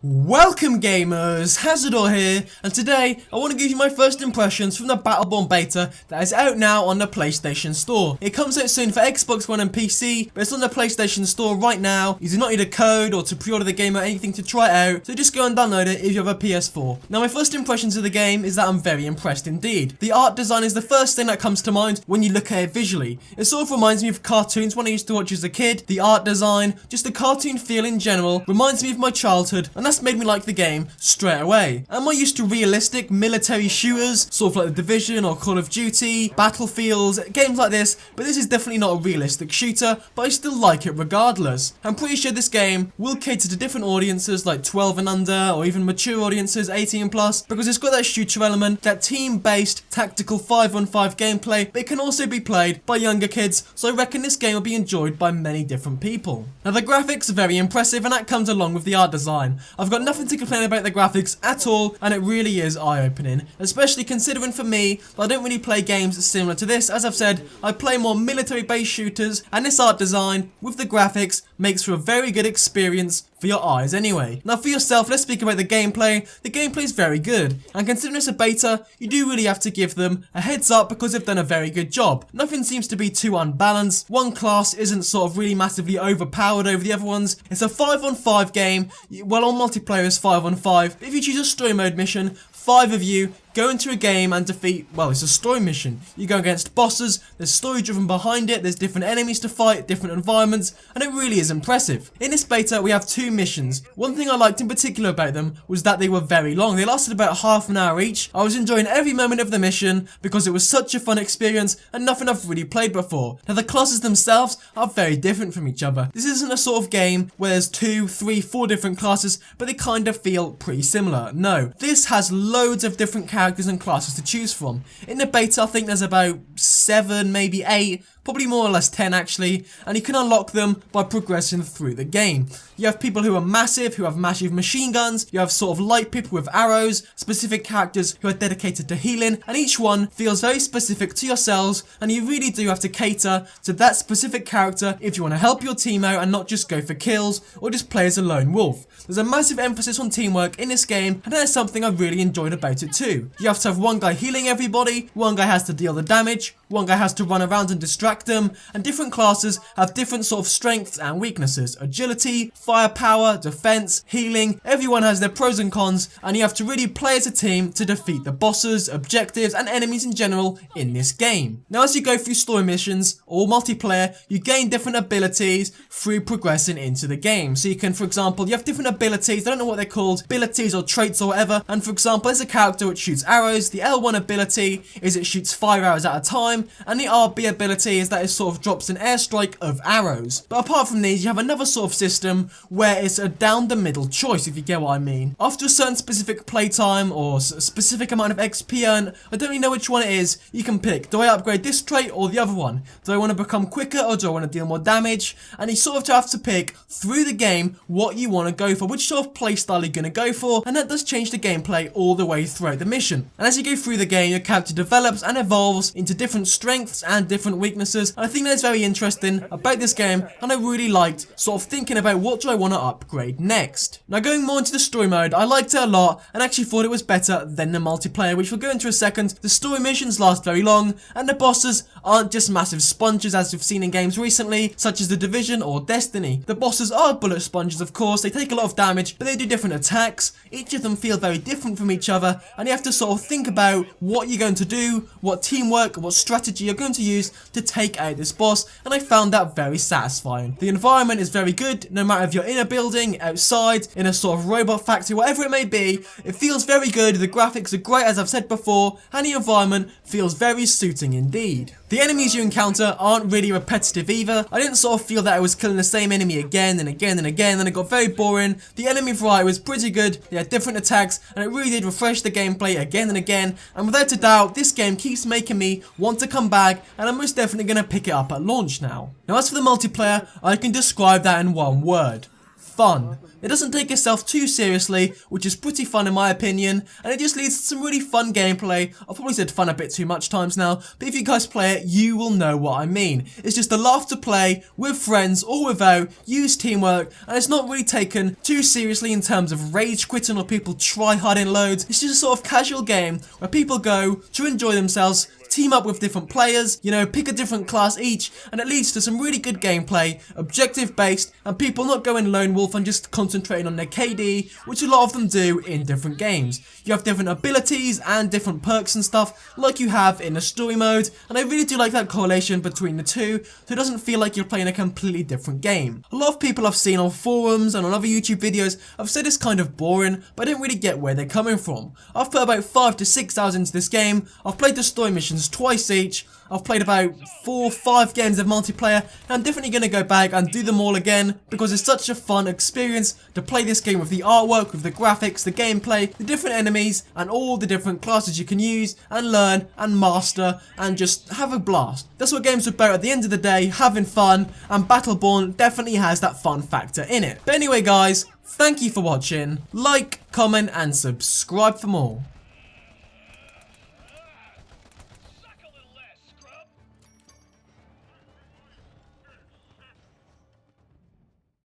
Welcome gamers, Hazardor here, and today I want to give you my first impressions from the Battleborn beta that is out now on the PlayStation Store. It comes out soon for Xbox One and PC, but it's on the PlayStation Store right now. You do not need a code or to pre-order the game or anything to try it out, so just go and download it if you have a PS4. Now my first impressions of the game is that I'm very impressed indeed. The art design is the first thing that comes to mind when you look at it visually. It sort of reminds me of cartoons when I used to watch as a kid. The art design, just the cartoon feel in general, reminds me of my childhood, and that's made me like the game straight away. Am I used to realistic military shooters, sort of like The Division or Call of Duty, Battlefields, games like this, but this is definitely not a realistic shooter, but I still like it regardless. I'm pretty sure this game will cater to different audiences like 12 and under, or even mature audiences 18 plus, because it's got that shooter element, that team-based tactical 5-on-5 gameplay, but it can also be played by younger kids, so I reckon this game will be enjoyed by many different people. Now the graphics are very impressive, and that comes along with the art design. I've got nothing to complain about the graphics at all, and it really is eye-opening, especially considering for me that I don't really play games similar to this. As I've said, I play more military-based shooters, and this art design with the graphics makes for a very good experience for your eyes anyway. Now for yourself, let's speak about the gameplay. The gameplay is very good, and considering it's a beta, you do really have to give them a heads up because they've done a very good job. Nothing seems to be too unbalanced. One class isn't sort of really massively overpowered over the other ones. It's a 5-on-5 game. Well, on multiplayer is 5-on-5. If you choose a story mode mission, 5 of you go into a game and defeat, well, it's a story mission. You go against bosses, there's story driven behind it, there's different enemies to fight, different environments, and it really is impressive. In this beta, we have 2 missions. One thing I liked in particular about them was that they were very long. They lasted about half an hour each. I was enjoying every moment of the mission because it was such a fun experience and nothing I've really played before. Now the classes themselves are very different from each other. This isn't a sort of game where there's 2, 3, 4 different classes, but they kind of feel pretty similar. No, this has loads of different characters and classes to choose from. In the beta, I think there's about 7, maybe 8, probably more or less 10 actually, and you can unlock them by progressing through the game. You have people who are massive, who have massive machine guns, you have sort of light people with arrows, specific characters who are dedicated to healing, and each one feels very specific to yourselves, and you really do have to cater to that specific character if you want to help your team out and not just go for kills or just play as a lone wolf. There's a massive emphasis on teamwork in this game, and that is something I really enjoyed about it too. You have to have one guy healing everybody, one guy has to deal the damage, one guy has to run around and distract them, and different classes have different sort of strengths and weaknesses. Agility, firepower, defense, healing, everyone has their pros and cons, and you have to really play as a team to defeat the bosses, objectives, and enemies in general in this game. Now as you go through story missions or multiplayer, you gain different abilities through progressing into the game. So you can, for example, you have different abilities, I don't know what they're called, abilities or traits or whatever, and for example, there's a character which shoots arrows. The L1 ability is it shoots 5 arrows at a time, and the RB ability is that it sort of drops an airstrike of arrows. But apart from these, you have another sort of system where it's a down the middle choice, if you get what I mean. After a certain specific playtime or a specific amount of XP earned, I don't really know which one it is, you can pick. Do I upgrade this trait or the other one? Do I want to become quicker or do I want to deal more damage? And you sort of have to pick through the game what you want to go for, which sort of playstyle you're going to go for, and that does change the gameplay all the way throughout the mission. And as you go through the game, your character develops and evolves into different strengths and different weaknesses, and I think that's very interesting about this game, and I really liked sort of thinking about what do I want to upgrade next. Now going more into the story mode, I liked it a lot and actually thought it was better than the multiplayer, which we'll go into a second. The story missions last very long, and the bosses aren't just massive sponges as we've seen in games recently, such as The Division or Destiny. The bosses are bullet sponges, of course, they take a lot of damage, but they do different attacks. Each of them feel very different from each other, and you have to sort of think about what you're going to do, what teamwork, what strategy you're going to use to take out this boss, and I found that very satisfying. The environment is very good, no matter if you're in a building, outside, in a sort of robot factory, whatever it may be, it feels very good, the graphics are great as I've said before, and the environment feels very suiting indeed. The enemies you encounter aren't really repetitive either. I didn't sort of feel that I was killing the same enemy again and again and again, and it got very boring. The enemy variety was pretty good, they had different attacks, and it really did refresh the gameplay again and again, and without a doubt, this game keeps making me want to come back, and I'm most definitely going to pick it up at launch now. Now as for the multiplayer, I can describe that in one word: fun. It doesn't take itself too seriously, which is pretty fun in my opinion, and it just leads to some really fun gameplay. I've probably said fun a bit too much times now, but if you guys play it, you will know what I mean. It's just a laugh to play, with friends or without, use teamwork, and it's not really taken too seriously in terms of rage quitting or people try harding loads. It's just a sort of casual game where people go to enjoy themselves, team up with different players, you know, pick a different class each, and it leads to some really good gameplay, objective based, and people not going lone wolf and just concentrating on their KD, which a lot of them do in different games. You have different abilities and different perks and stuff like you have in the story mode, and I really do like that correlation between the two, so it doesn't feel like you're playing a completely different game. A lot of people I've seen on forums and on other YouTube videos have said it's kind of boring, but I don't really get where they're coming from. I've put about 5 to 6 hours into this game, I've played the story missions twice each, I've played about 4 or 5 games of multiplayer, and I'm definitely going to go back and do them all again because it's such a fun experience to play this game with the artwork, with the graphics, the gameplay, the different enemies, and all the different classes you can use and learn and master and just have a blast. That's what games are about at the end of the day, having fun, and Battleborn definitely has that fun factor in it. But anyway guys, thank you for watching, like, comment and subscribe for more.